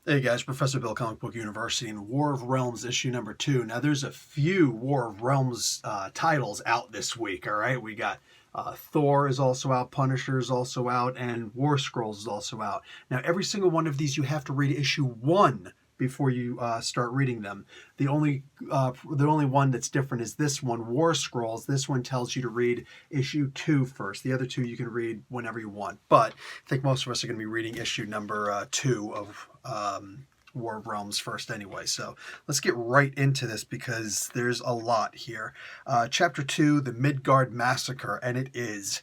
Hey guys, Professor Bill, Comic Book University, and War of Realms issue number 2. Now, there's a few War of Realms titles out this week, all right? We got Thor is also out, Punisher is also out, and War Scrolls is also out. Now, every single one of these you have to read issue 1 before you start reading them. The only one that's different is this one, War Scrolls. This one tells you to read issue 2 first. The other two you can read whenever you want. But I think most of us are going to be reading issue number 2 of War of Realms first anyway. So let's get right into this because there's a lot here. Chapter 2, The Midgard Massacre, and it is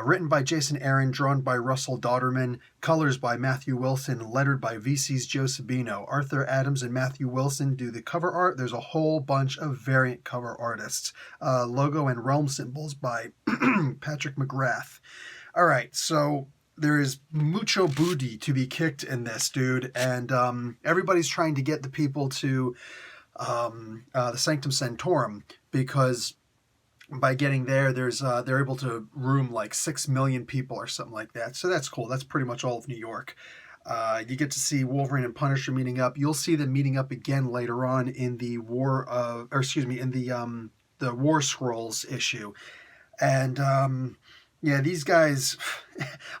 written by Jason Aaron, drawn by Russell Dauterman, colors by Matthew Wilson, lettered by VC's Joe Sabino. Arthur Adams and Matthew Wilson do the cover art. There's a whole bunch of variant cover artists. Logo and realm symbols by Patrick McGrath. All right, so there is mucho booty to be kicked in this, dude, and everybody's trying to get the people to the Sanctum Sanctorum because by getting there, they're able to room like 6 million people or something like that. So that's cool. That's pretty much all of New York. You get to see Wolverine and Punisher meeting up. You'll see them meeting up again later on in the the War Scrolls issue, and yeah, these guys,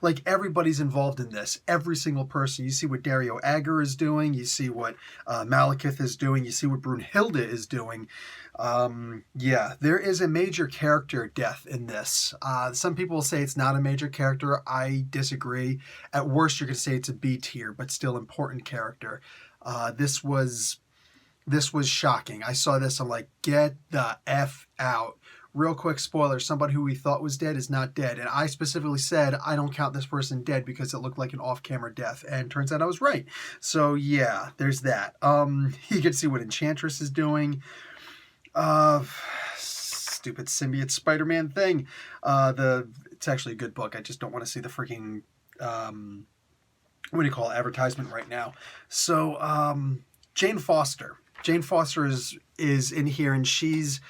like everybody's involved in this. Every single person. You see what Dario Agger is doing. You see what Malekith is doing. You see what Brunhilde is doing. Yeah, there is a major character death in this. Some people will say it's not a major character. I disagree. At worst, you could say it's a B tier, but still important character. This was shocking. I saw this. I'm like, get the F out. Real quick spoiler, somebody who we thought was dead is not dead. And I specifically said I don't count this person dead because it looked like an off-camera death. And turns out I was right. So yeah, there's that. You can see what Enchantress is doing. Stupid symbiote Spider-Man thing. It's actually a good book. I just don't want to see the freaking what do you call it, advertisement right now. So Jane Foster. Jane Foster is in here, and she's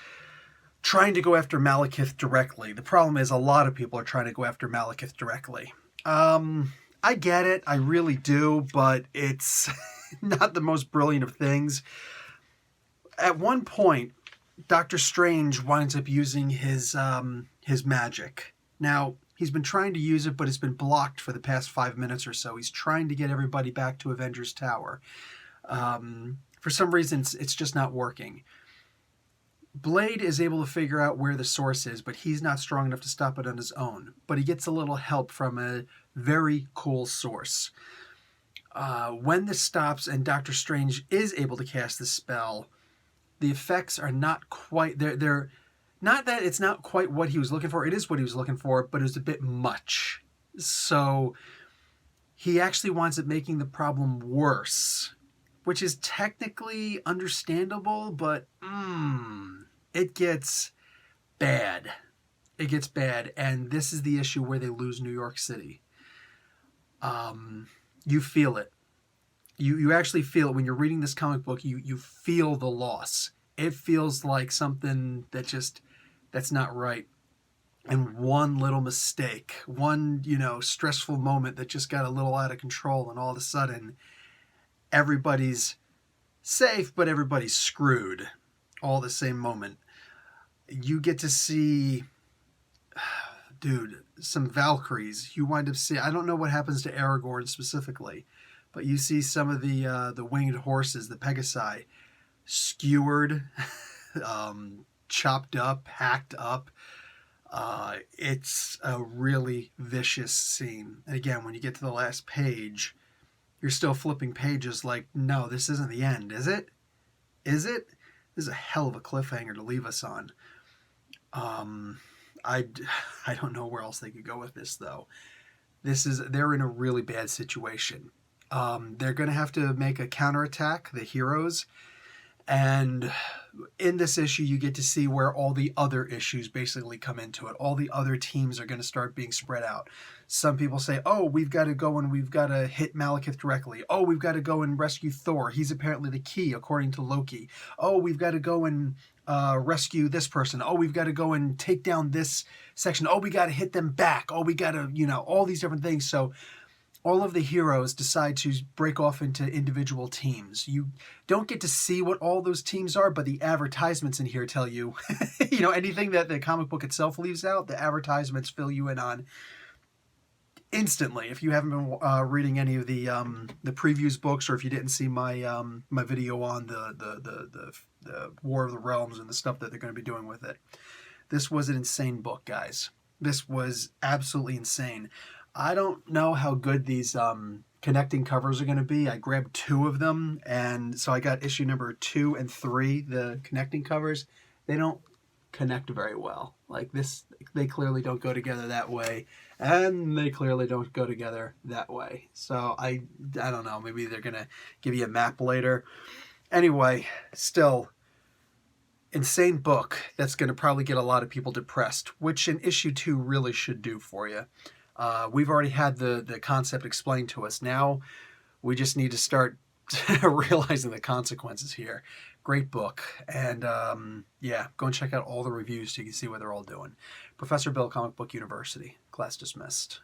trying to go after Malekith directly. The problem is a lot of people are trying to go after Malekith directly. I get it, I really do, but it's not the most brilliant of things. At one point, Doctor Strange winds up using his magic. Now, he's been trying to use it, but it's been blocked for the past 5 minutes or so. He's trying to get everybody back to Avengers Tower. For some reason, it's just not working. Blade is able to figure out where the source is, but he's not strong enough to stop it on his own. But he gets a little help from a very cool source. When this stops and Doctor Strange is able to cast the spell, the effects are not quite... They're not that it's not quite what he was looking for. It is what he was looking for, but it was a bit much. So he actually winds up making the problem worse, which is technically understandable, but it gets bad. It gets bad, and this is the issue where they lose New York City. You feel it. You actually feel it when you're reading this comic book. You feel the loss. It feels like something that's not right. And one little mistake, one stressful moment that just got a little out of control, and all of a sudden everybody's safe, but everybody's screwed all the same moment. You get to see, dude, some Valkyries. You wind up seeing, I don't know what happens to Aragorn specifically, but you see some of the winged horses, the Pegasi, skewered, chopped up, hacked up. It's a really vicious scene. And again, when you get to the last page, you're still flipping pages like, no, this isn't the end, is it? Is it? This is a hell of a cliffhanger to leave us on. I don't know where else they could go with this, though. They're in a really bad situation. They're going to have to make a counterattack, the heroes. And in this issue, you get to see where all the other issues basically come into it. All the other teams are going to start being spread out. Some people say, oh, we've got to go and we've got to hit Malekith directly. Oh, we've got to go and rescue Thor. He's apparently the key, according to Loki. Oh, we've got to go and rescue this person. Oh, we've got to go and take down this section. Oh, we got to hit them back. Oh, we got to, all these different things. So all of the heroes decide to break off into individual teams. You don't get to see what all those teams are, but the advertisements in here tell you, anything that the comic book itself leaves out, the advertisements fill you in on instantly. If you haven't been reading any of the previews books, or if you didn't see my my video on the War of the Realms and the stuff that they're going to be doing with it, this was an insane book, guys. This was absolutely insane. I don't know how good these connecting covers are going to be. I grabbed 2 of them, and so I got issue number 2 and 3, the connecting covers. They don't connect very well. Like this, they clearly don't go together that way, and they clearly don't go together that way. So I don't know. Maybe they're going to give you a map later. Anyway, still, insane book that's going to probably get a lot of people depressed, which an issue 2 really should do for you. We've already had the concept explained to us. Now we just need to start realizing the consequences here. Great book. And yeah, go and check out all the reviews so you can see what they're all doing. Professor Bill, Comic Book University. Class dismissed.